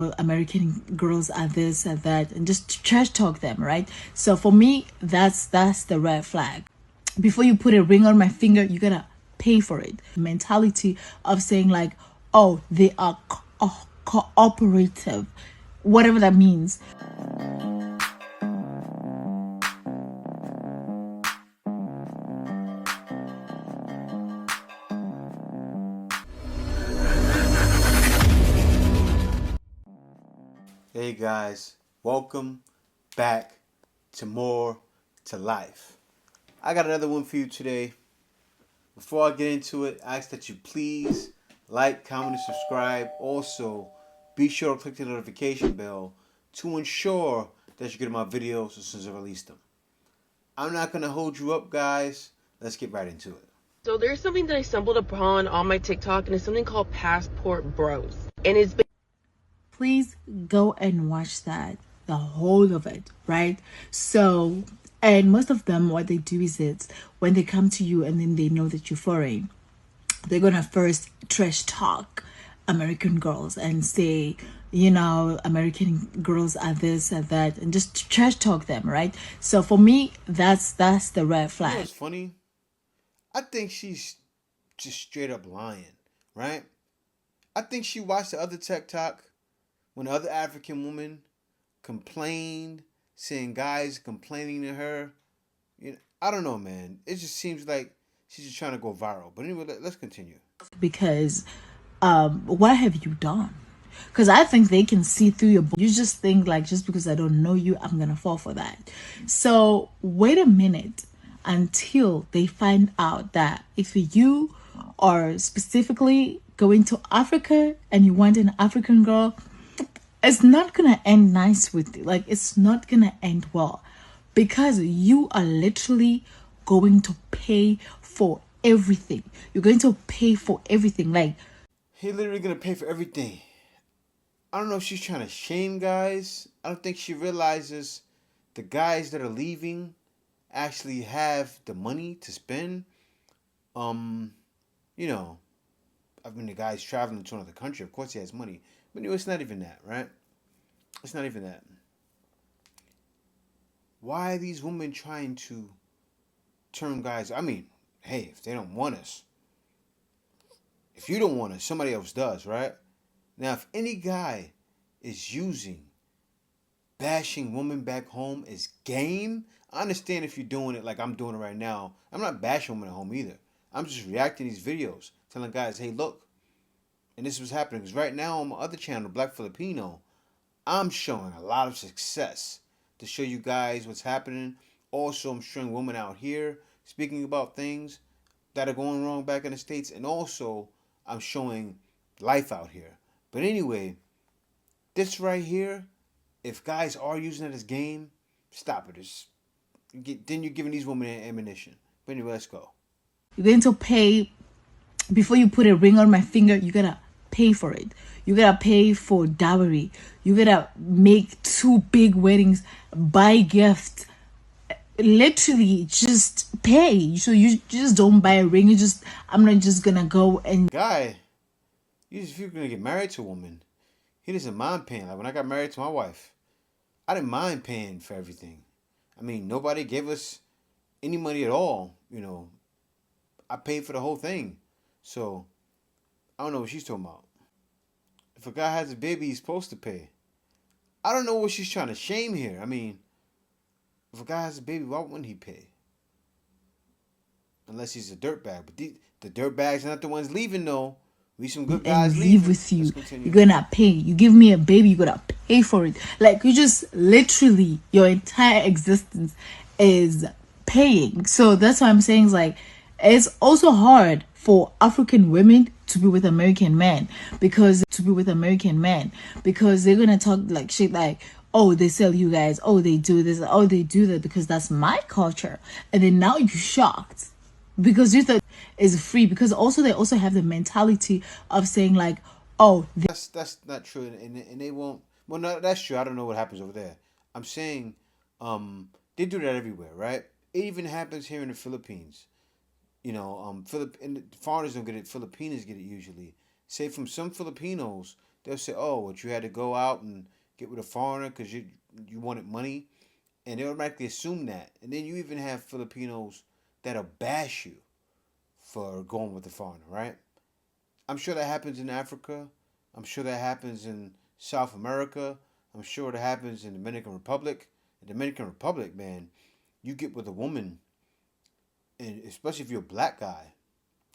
American girls are this and that, and just trash talk them, right? So for me, that's the red flag. Before you put a ring on my finger, you gotta pay for it. Mentality of saying like, oh, they are cooperative, whatever that means. Hey guys, welcome back to More to Life. I got another one for you today. Before I get into it, I ask that you please like, comment, and subscribe. Also, be sure to click the notification bell to ensure that you get my videos as soon as I release them. I'm not going to hold you up, guys. Let's get right into it. So there's something that I stumbled upon on my TikTok, and it's something called Passport Bros. And it's Please go and watch that, the whole of it, right? So, and most of them, what they do is it's when they come to you and then they know that you're foreign, they're gonna first trash talk American girls and say, American girls are this and that, and just trash talk them, right? So for me, that's the red You know flag. what's funny? I think she's just straight up lying, right? I think she watched the other TikTok when the other African woman complained, saying guys complaining to her. I don't know, man. It just seems like she's just trying to go viral. But anyway, let's continue. Because what have you done? Because I think they can see through your. You just think like, just because I don't know you, I'm gonna fall for that. So wait a minute until they find out that if you are specifically going to Africa and you want an African girl, it's not gonna end nice with you. Like, it's not gonna end well, because you are literally going to pay for everything. You're going to pay for everything. Like, He literally gonna pay for everything. I don't know if she's trying to shame guys. I don't think she realizes the guys that are leaving actually have the money to spend. Um, you know, the guy's traveling to another country. Of course, he has money, but it's not even that, right? It's not even that. Why are these women trying to turn guys? I mean, hey, if they don't want us, if you don't want us, somebody else does, right? Now, if any guy is using bashing women back home as game, I understand if you're doing it like I'm doing it right now. I'm not bashing women at home either. I'm just reacting to these videos, telling guys, hey, look, and this was happening. Because right now on my other channel, Black Filipino, I'm showing a lot of success to show you guys what's happening. Also, I'm showing women out here speaking about things that are going wrong back in the States. And also, I'm showing life out here. But anyway, this right here, if guys are using it as game, stop it. Then you're giving these women ammunition. But anyway, let's go. you're going to pay before you put a ring on my finger. You gotta pay for it. You gotta pay for dowry. You gotta make 2 big weddings, buy gifts. Literally, just pay. So you just don't buy a ring. I'm not just gonna go and Guy, if you're going to get married to a woman, he doesn't mind paying. Like when I got married to my wife, I didn't mind paying for everything. I mean, nobody gave us any money at all. I paid for the whole thing. So, I don't know what she's talking about. If a guy has a baby, he's supposed to pay. I don't know what she's trying to shame here. I mean, if a guy has a baby, why wouldn't he pay? Unless he's a dirtbag. But the dirtbags are not the ones leaving, though. We some good guys live with you. Let's You're gonna pay. You give me a baby, you gotta pay for it. Like, you just literally, your entire existence is paying. So that's why I'm saying, it's like, it's also hard for African women to be with American men, because they're gonna talk like shit, like, oh, they sell you guys, oh, they do this, oh, they do that, because that's my culture. And then now you're shocked because you thought is free, because also they also have the mentality of saying like, oh, That's not true, and they won't. Well, no, that's true. I don't know what happens over there. I'm saying, they do that everywhere, right? It even happens here in the Philippines. And foreigners don't get it. Filipinos get it usually. Say from some Filipinos, they'll say, "Oh, but you had to go out and get with a foreigner because you wanted money," and they automatically assume that. And then you even have Filipinos that'll bash you for going with the foreigner, right? I'm sure that happens in Africa. I'm sure that happens in South America. I'm sure that happens in Dominican Republic. In Dominican Republic, man, you get with a woman, and especially if you're a black guy,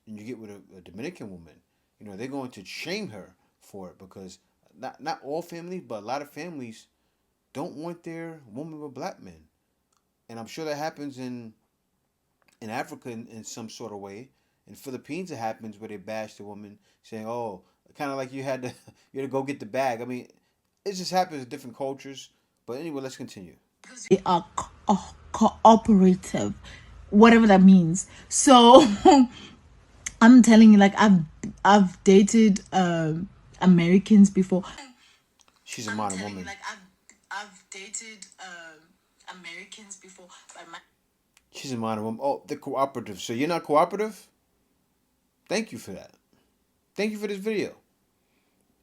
and you get with a Dominican woman, they're going to shame her for it because not all families, but a lot of families don't want their woman with black men, and I'm sure that happens in Africa in some sort of way. In Philippines, it happens where they bash the woman, saying, "Oh, kind of like you had to you had to go get the bag." I mean, it just happens in different cultures. But anyway, let's continue. They are cooperative, whatever that means. So I'm telling you, like I've dated Americans before. She's a modern woman. Like I've dated Americans before, but She's a modern woman. Oh, the cooperative. So you're not cooperative? Thank you for that. Thank you for this video.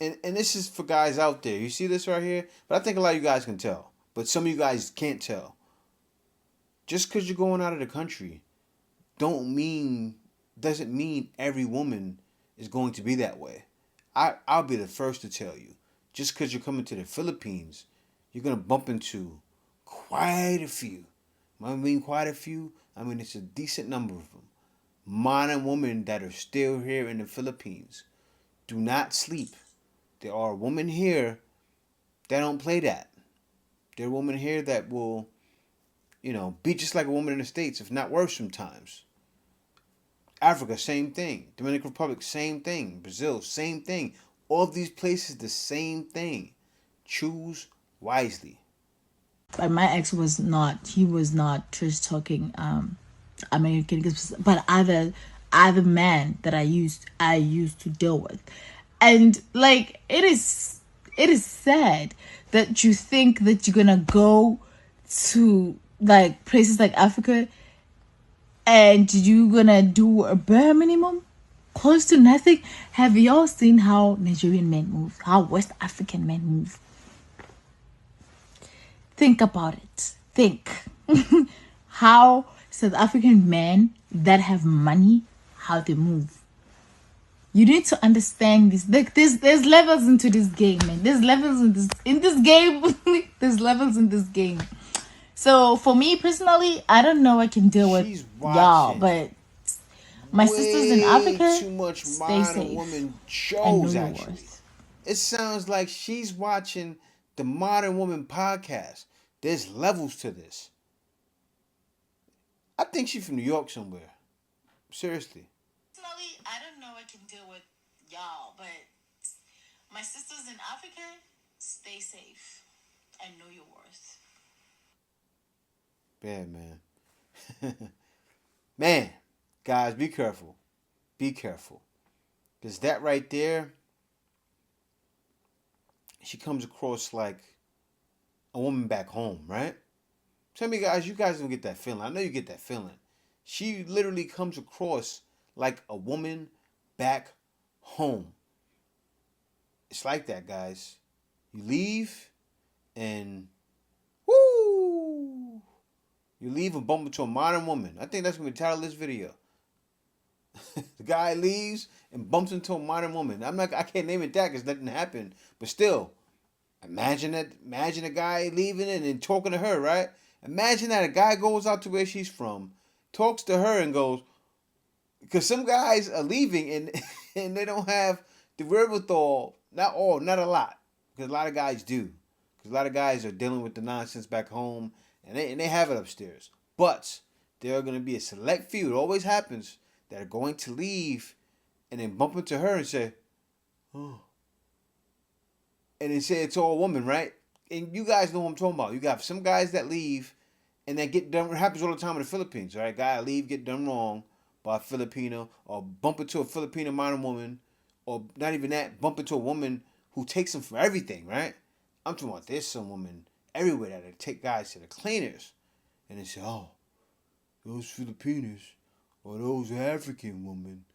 And this is for guys out there. You see this right here? But I think a lot of you guys can tell. But some of you guys can't tell. Just because you're going out of the country doesn't mean every woman is going to be that way. I'll be the first to tell you. Just because you're coming to the Philippines, you're going to bump into quite a few. I mean quite a few. I mean it's a decent number of them. Modern women that are still here in the Philippines. Do not sleep. There are women here that don't play that. There are women here that will, be just like a woman in the States, if not worse sometimes. Africa, same thing. Dominican Republic, same thing. Brazil, same thing. All of these places, the same thing. Choose wisely. but my ex was not. He was not trash talking American, but other man that I used to deal with, and like it is sad that you think that you're gonna go to like places like Africa and you gonna do a bare minimum, close to nothing. Have y'all seen how Nigerian men move, how West African men move? Think about it. Think how South African men that have money, how they move. You need to understand this. Like there's levels into this game, man. There's levels in this game. There's levels in this game. So for me personally, I don't know I can deal with She's y'all, watching but my sisters in way Africa, too much stay modern safe woman and know shows, your actually. worth. It sounds like she's watching the Modern Woman podcast. There's levels to this. I think she's from New York somewhere. Seriously. Personally, I don't know I can deal with y'all, but my sisters in Africa, stay safe and know your worth. Bad, man. Man, guys, be careful. Be careful. Because that right there, she comes across like a woman back home, right? Tell me, guys, you guys don't get that feeling. I know you get that feeling. She literally comes across like a woman back home. It's like that, guys. You leave and woo! You leave and bump into a modern woman. I think that's gonna be the title of this video. The guy leaves and bumps into a modern woman. I can't name it that because that didn't happen. But still, imagine a guy leaving and then talking to her, right? Imagine that a guy goes out to where she's from, talks to her and goes, because some guys are leaving and and they don't have the wherewithal. Not all, not a lot, because a lot of guys do. Because a lot of guys are dealing with the nonsense back home and they have it upstairs. But there are going to be a select few. It always happens that are going to leave and then bump into her and say, "Oh," and then say it's all a woman, right? And you guys know what I'm talking about. You got some guys that leave and they get done. It happens all the time in the Philippines, right? Guy leave, get done wrong by a Filipino, or bump into a Filipino modern woman, or not even that, bump into a woman who takes them for everything, right? I'm talking about there's some women everywhere that take guys to the cleaners, and they say, "Oh, those Filipinos, or those African women,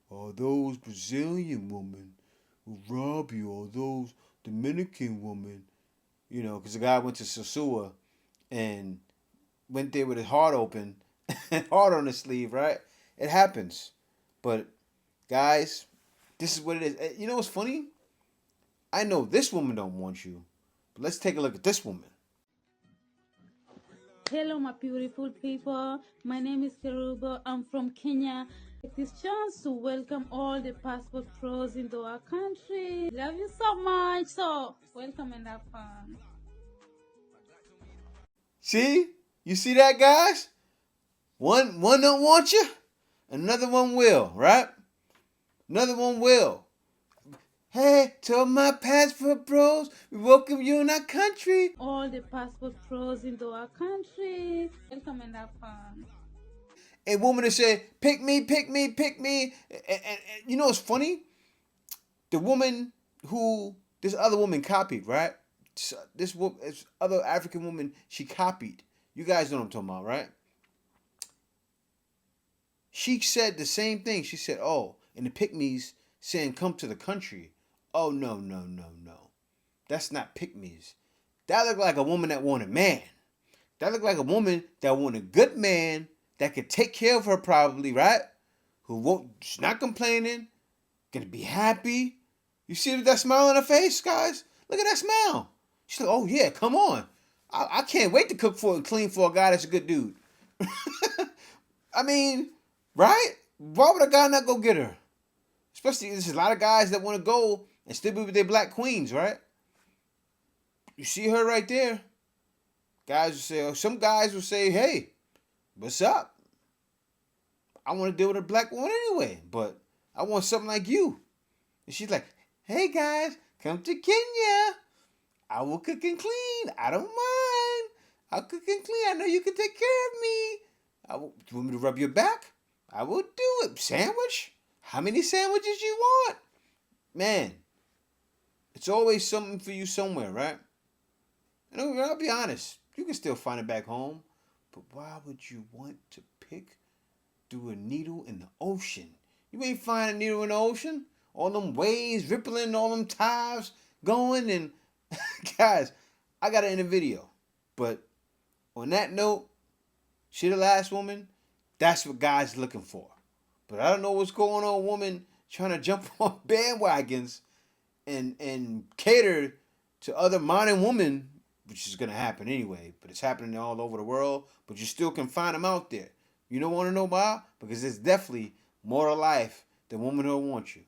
or those Brazilian women, will rob you, or those Dominican women, you know, because the guy went to Sosua and went there with his heart open, heart on his sleeve, right? It happens. But guys, this is what it is. You know what's funny? I know this woman don't want you, but let's take a look at this woman. Hello, my beautiful people. My name is Kerubo. I'm from Kenya. Take this chance to welcome all the passport pros into our country. Love you so much. So, welcome and have fun. See? You see that, guys? One don't want you, another one will, right? Another one will. Hey, to all my passport bros, we welcome you in our country. All the passport pros into our country. Welcome and have fun. A woman that said, pick me, pick me, pick me. And you know what's funny? The woman who this other woman copied, right? This other African woman, she copied. You guys know what I'm talking about, right? She said the same thing. She said, oh, and the pygmies saying come to the country. Oh, no, no, no, no. That's not pygmies. That looked like a woman that wanted a man. That looked like a woman that wanted a good man that could take care of her probably, right? Who won't, she's not complaining, gonna be happy. You see that smile on her face, guys? Look at that smile. She's like, oh yeah, come on. I can't wait to cook for and clean for a guy that's a good dude. I mean, right? Why would a guy not go get her? Especially, there's a lot of guys that want to go and still be with their black queens, right? You see her right there. Guys will say, some guys will say, hey, what's up? I want to deal with a black woman anyway, but I want something like you. And she's like, hey guys, come to Kenya. I will cook and clean. I don't mind. I'll cook and clean. I know you can take care of me. You want me to rub your back? I will do it. Sandwich? How many sandwiches you want? Man, it's always something for you somewhere, right? And I'll be honest. You can still find it back home. But why would you want to pick through a needle in the ocean? You ain't find a needle in the ocean. All them waves rippling, all them tides going. And guys, I got to end the video. But on that note, she the last woman. That's what guys looking for. But I don't know what's going on, woman trying to jump on bandwagons and cater to other modern women, which is going to happen anyway. But it's happening all over the world. But you still can find them out there. You don't want to know why? Because there's definitely more to life than women who want you.